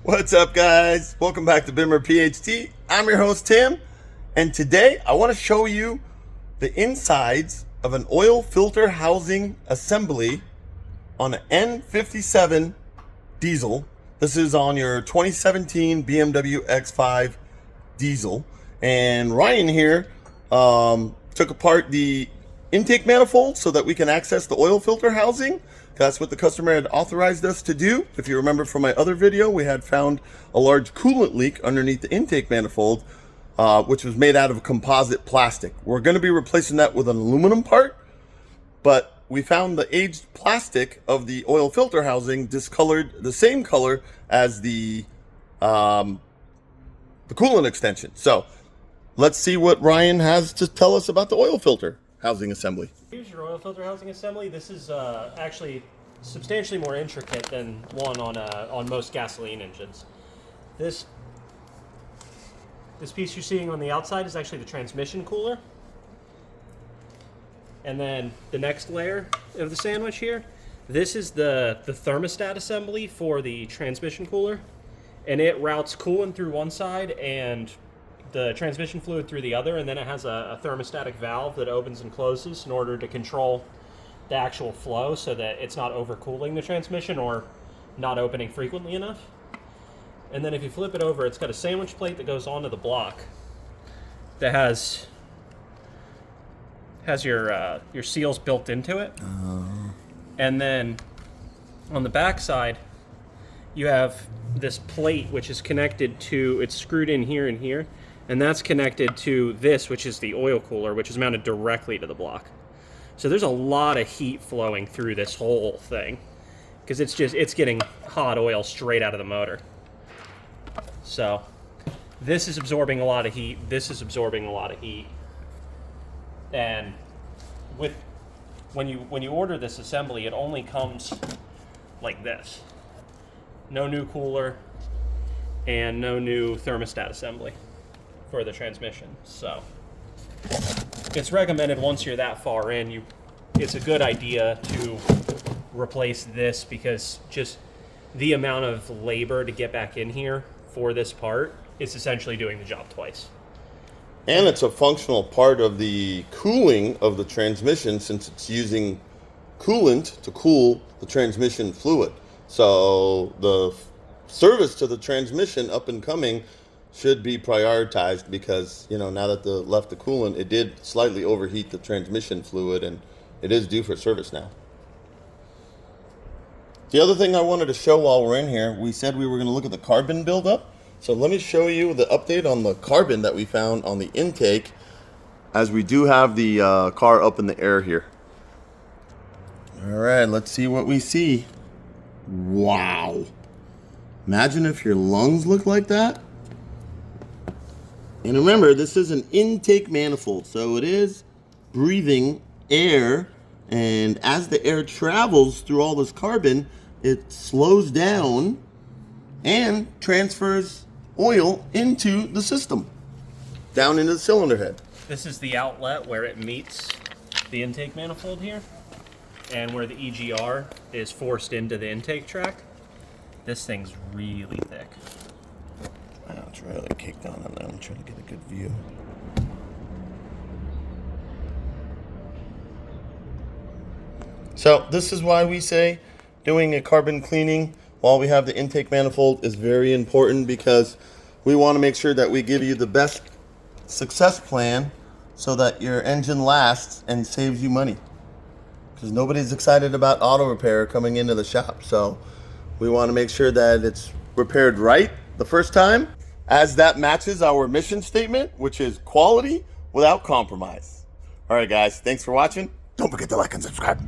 What's up, guys? Welcome back to Bimmer PhD. I'm your host, Tim, and today I want to show you the insides of an oil filter housing assembly on an N57 diesel. This is on your 2017 BMW X5 diesel, and Ryan here took apart the intake manifold so that we can access the oil filter housing. That's what the customer had authorized us to do. If you remember from my other video, we had found a large coolant leak underneath the intake manifold, which was made out of composite plastic. We're going to be replacing that with an aluminum part, but we found the aged plastic of the oil filter housing discolored, the same color as the coolant extension. So let's see what Ryan has to tell us about the oil filter housing assembly. Here's your oil filter housing assembly. This is actually substantially more intricate than one on most gasoline engines. This piece you're seeing on the outside is actually the transmission cooler. And then the next layer of the sandwich here, this is the thermostat assembly for the transmission cooler. And it routes coolant through one side and the transmission fluid through the other, and then it has a thermostatic valve that opens and closes in order to control the actual flow so that it's not overcooling the transmission or not opening frequently enough. And then if you flip it over, it's got a sandwich plate that goes onto the block that has your seals built into it. And then on the back side, you have this plate which is connected to, it's screwed in here and here, and that's connected to this, which is the oil cooler, which is mounted directly to the block. So there's a lot of heat flowing through this whole thing because it's getting hot oil straight out of the motor. So this is absorbing a lot of heat, this is absorbing a lot of heat. And when you order this assembly, it only comes like this. No new cooler and no new thermostat assembly for the transmission. So it's recommended once you're that far in, it's a good idea to replace this because just the amount of labor to get back in here for this part is essentially doing the job twice. And it's a functional part of the cooling of the transmission since it's using coolant to cool the transmission fluid. So the service to the transmission up and coming should be prioritized because, you know, now that left the coolant, it did slightly overheat the transmission fluid and it is due for service now. The other thing I wanted to show while we're in here, we said we were going to look at the carbon buildup. So let me show you the update on the carbon that we found on the intake as we do have the car up in the air here. All right, let's see what we see. Wow. Imagine if your lungs look like that. And remember, this is an intake manifold, so it is breathing air, and as the air travels through all this carbon, it slows down and transfers oil into the system, down into the cylinder head. This is the outlet where it meets the intake manifold here, and where the EGR is forced into the intake tract. This thing's really thick. It's really kicked on and I'm trying to get a good view. So this is why we say doing a carbon cleaning while we have the intake manifold is very important, because we want to make sure that we give you the best success plan so that your engine lasts and saves you money. Because nobody's excited about auto repair coming into the shop. So we want to make sure that it's repaired right the first time, as that matches our mission statement, which is quality without compromise. All right, guys, thanks for watching. Don't forget to like and subscribe.